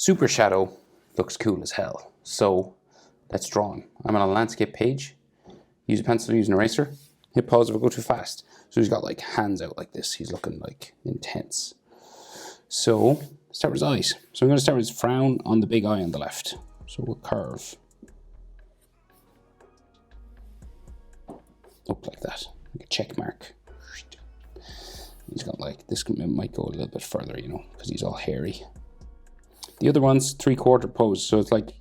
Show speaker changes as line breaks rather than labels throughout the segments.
Super shadow looks cool as hell. So let's draw him. I'm on a landscape page. Use a pencil, use an eraser. Hit pause if I go too fast. So he's got like hands out like this. He's looking like intense. So start with his eyes. So I'm going to start with his frown on the big eye on the left. So we'll curve up like that, like a check mark. He's got like, this might go a little bit further, you know, because he's all hairy. The other one's 3/4 pose, so it's like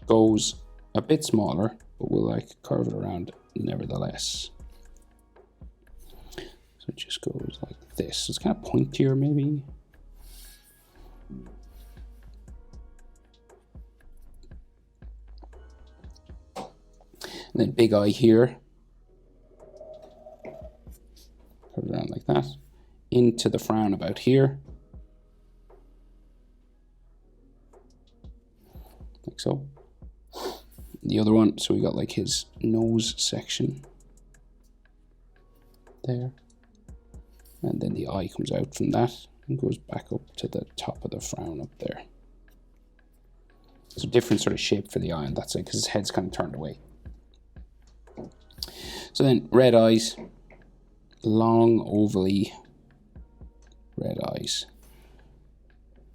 goes a bit smaller, but we'll like curve it around nevertheless. So it just goes like this. So it's kind of pointier maybe. And then big eye here. Curve it around like that. Into the frown about here. Like so. The other one, so we got like his nose section there. And then the eye comes out from that and goes back up to the top of the frown up there. It's a different sort of shape for the eye on that side because his head's kind of turned away. So then red eyes, long ovally red eyes.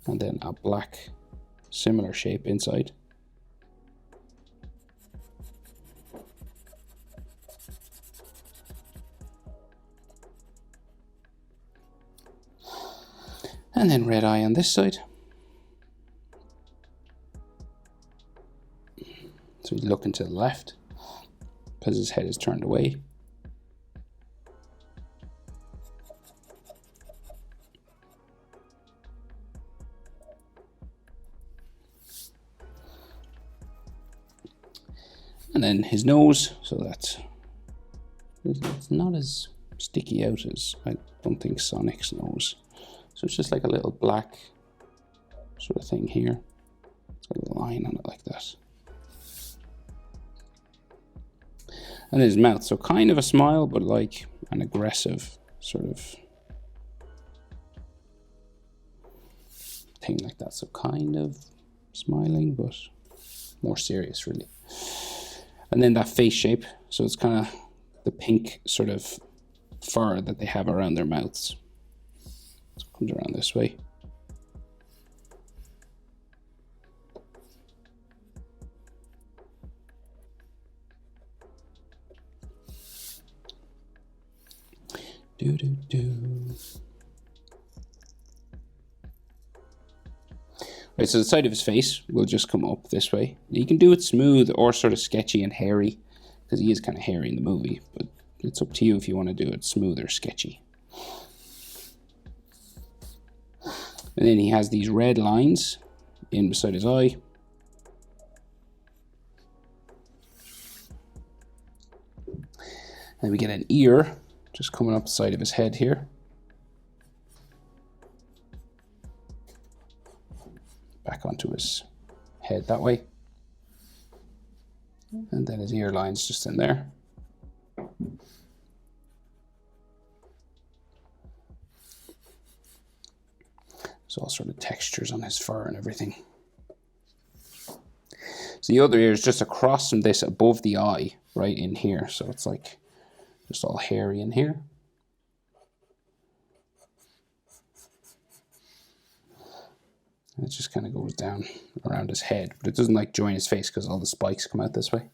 And then a black similar shape inside. And then red eye on this side. So he's looking to the left because his head is turned away. And then his nose, so that's it's not as sticky out as I don't think Sonic's nose. So it's just like a little black sort of thing here. It's got a line on it like that. And his mouth, so kind of a smile, but like an aggressive sort of thing like that. So kind of smiling, but more serious really. And then that face shape, so it's kind of the pink sort of fur that they have around their mouths. So it comes around this way. Do do do. Right, so the side of his face will just come up this way. You can do it smooth or sort of sketchy and hairy, because he is kind of hairy in the movie, but it's up to you if you want to do it smooth or sketchy. And then he has these red lines in beside his eye. And we get an ear just coming up the side of his head here. Back onto his head that way. And then his ear line's just in there. There's all sort of textures on his fur and everything. So the other ear is just across from this above the eye, right in here. So it's like just all hairy in here. And it just kind of goes down around his head, but it doesn't like join his face because all the spikes come out this way.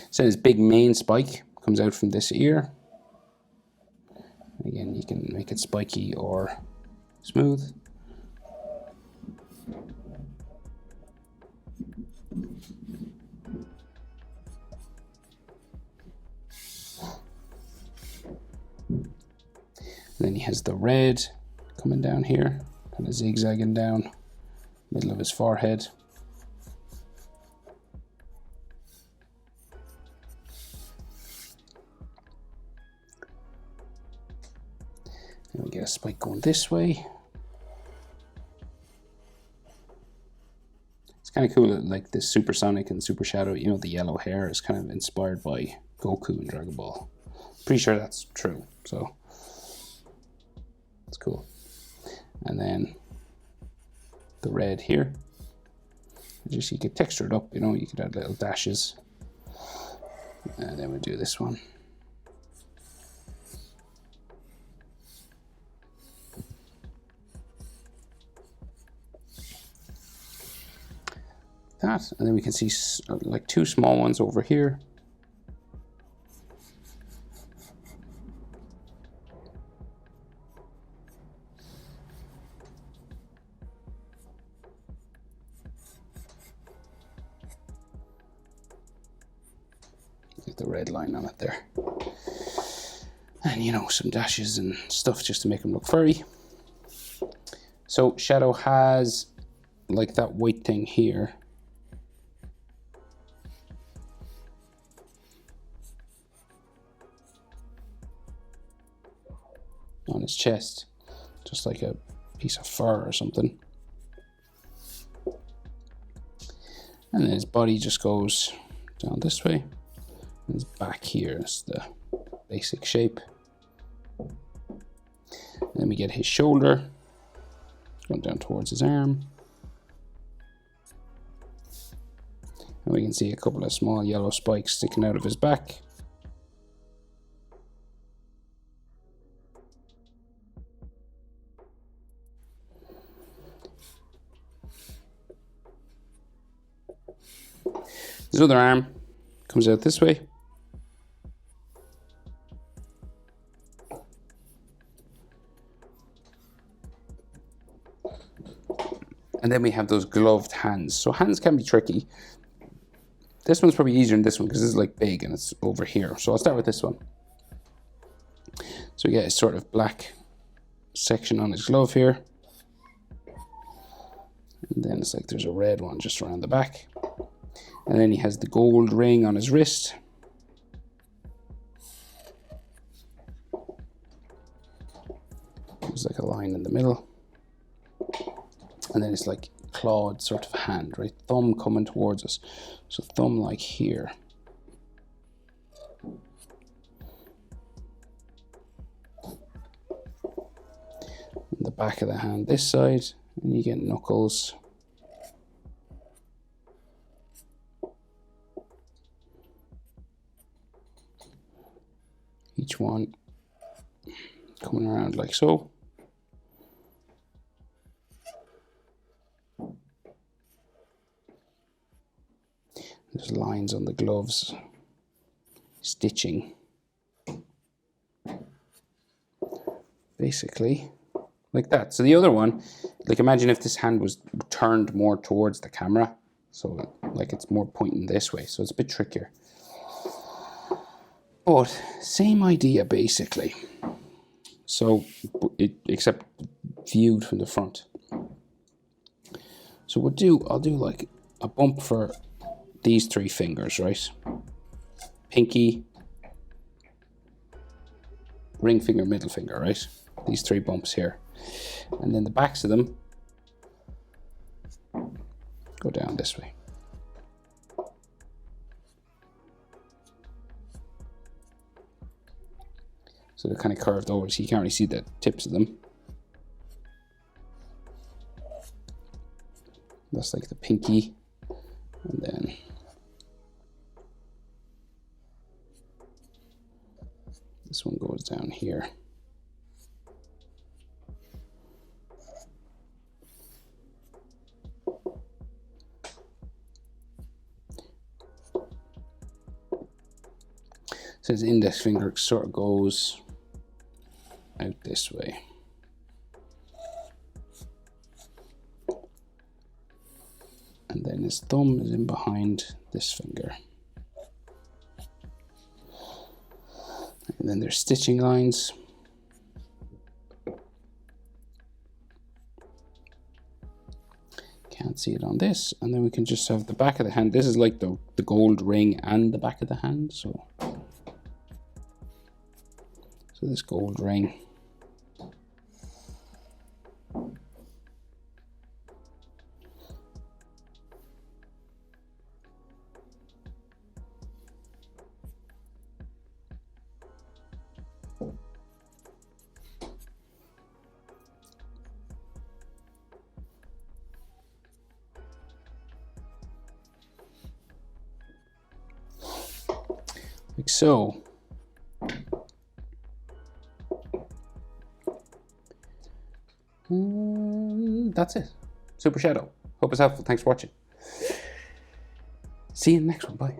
So his big main spike comes out from this ear. Again, you can make it spiky or smooth. And then he has the red coming down here, kind of zigzagging down middle of his forehead. And we get a spike going this way. It's kind of cool that like this Supersonic and Super Shadow, you know, the yellow hair is kind of inspired by Goku in Dragon Ball. Pretty sure that's true, so it's cool. And then the red here, just you could texture it up, you know, you could add little dashes. And then we'll do this one. That, and then we can see like two small ones over here. Get the red line on it there. And you know, some dashes and stuff just to make them look furry. So Shadow has like that white thing here. On his chest, just like a piece of fur or something. And then his body just goes down this way. And his back here is the basic shape. And then we get his shoulder going down towards his arm. And we can see a couple of small yellow spikes sticking out of his back. His other arm comes out this way. And then we have those gloved hands. So hands can be tricky. This one's probably easier than this one because this is like big and it's over here. So I'll start with this one. So we get a sort of black section on his glove here. And then it's like there's a red one just around the back. And then he has the gold ring on his wrist. There's like a line in the middle. And then it's like clawed sort of hand, right? Thumb coming towards us. So thumb like here. And the back of the hand this side. And you get knuckles. Each one coming around like so. There's lines on the gloves, stitching. Basically, like that. So the other one, like imagine if this hand was turned more towards the camera. So like it's more pointing this way, so it's a bit trickier. But same idea basically. So except viewed from the front. So I'll do like a bump for these three fingers, right? Pinky, ring finger, middle finger, right? These three bumps here. And then the backs of them go down this way. So they're kind of curved over, so you can't really see the tips of them. That's like the pinky. And then this one goes down here. So his index finger sort of goes out this way. And then his thumb is in behind this finger. And then there's stitching lines. Can't see it on this. And then we can just have the back of the hand. This is like the gold ring and the back of the hand. So this gold ring. like so. That's it. Super shadow. Hope it's helpful. Thanks for watching. See you in the next one. Bye.